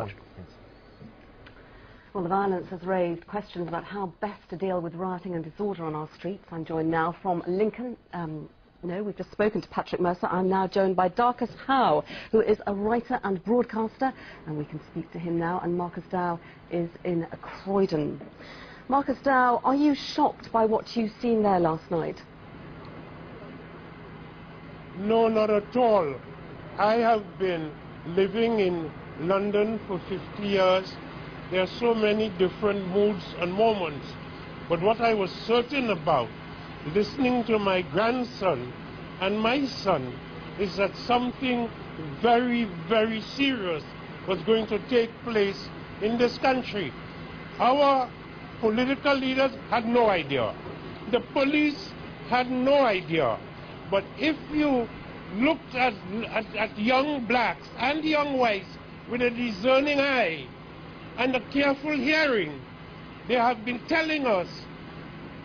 much. Well, the violence has raised questions about how best to deal with rioting and disorder on our streets. I'm joined now from Lincoln. No, we've just spoken to Patrick Mercer. I'm now joined by Darcus-Howe, who is a writer and broadcaster, and we can speak to him now. And Marcus Dow is in Croydon. Marcus Dow, are you shocked by what you've seen there last night? No, not at all. I have been living in London for 50 years. There are so many different moods and moments. But what I was certain about, listening to my grandson and my son, is that something very, very serious was going to take place in this country. Our political leaders had no idea. The police had no idea. But if you looked at young blacks and young whites with a discerning eye and a careful hearing, they have been telling us,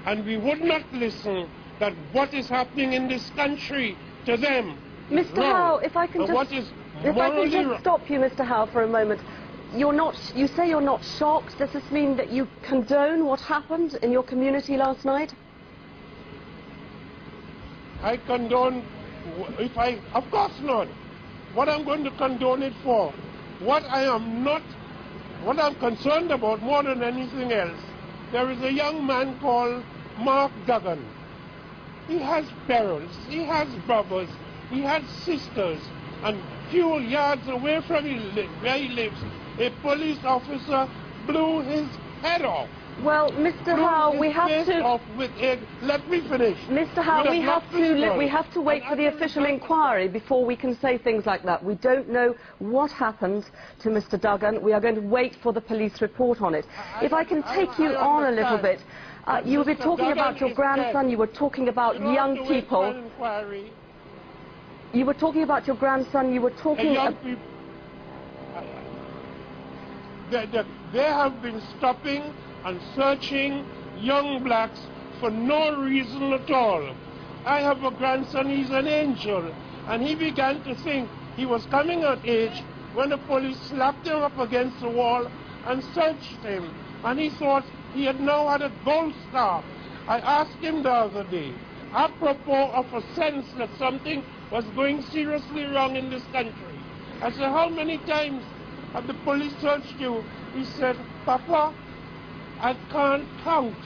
and we would not listen, that what is happening in this country to them is Mr. wrong. Howe, if I can just stop you, Mr. Howe, for a moment. You say you're not shocked. Does this mean that you condone what happened in your community last night? I condone, of course not. What I'm going to condone it for, what I'm concerned about more than anything else, there is a young man called Mark Duggan. He has parents, he has brothers, he has sisters, and few yards away from where he lives, a police officer blew his head off. Well, Mr. Howe, we have to... Let me finish. Mr. Howe, we have to wait for the official inquiry before we can say things like that. We don't know what happened to Mr. Duggan. We are going to wait for the police report on it. If I can take you on a little bit, you were talking about your grandson, you were talking about young people. You were talking about your grandson, you were talking... They have been stopping and searching young blacks for no reason at all. I have a grandson, he's an angel, and he began to think he was coming of age when the police slapped him up against the wall and searched him, and he thought he had now had a gold star. I asked him the other day, apropos of a sense that something was going seriously wrong in this country. I said, how many times have the police searched you? He said, Papa, I can't count.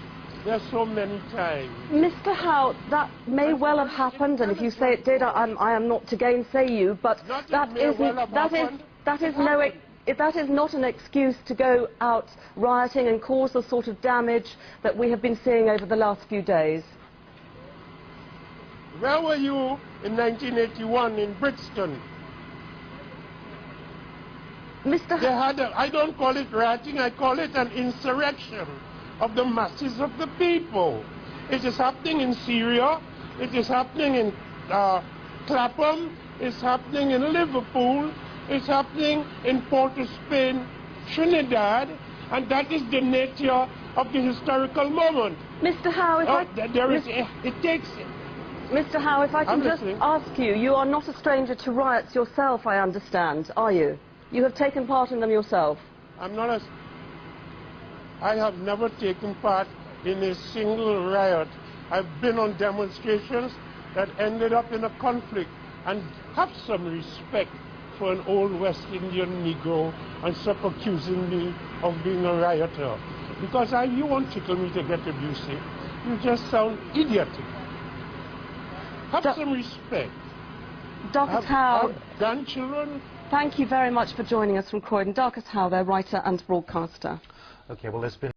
There's so many times. Mr. Howe, that may well have happened, and if you say it did, I am not to gainsay you, but that is not an excuse to go out rioting and cause the sort of damage that we have been seeing over the last few days. Where were you in 1981 in Brixton? Mr. They had I don't call it rioting, I call it an insurrection of the masses of the people. It is happening in Syria, it is happening in Clapham, it's happening in Liverpool, it's happening in Port-of-Spain, Trinidad, and that is the nature of the historical moment. Mr. Howe, Mr. Howe, if I can just ask you, you are not a stranger to riots yourself, I understand, are you? You have taken part in them yourself. I have never taken part in a single riot. I've been on demonstrations that ended up in a conflict, and have some respect for an old West Indian Negro and stop accusing me of being a rioter. Because you won't tickle me to get abusive. You just sound idiotic. Have some respect. Dr. Howe, grandchildren. Thank you very much for joining us from Croydon. Darcus-Howe, their writer and broadcaster. Okay, well, there's been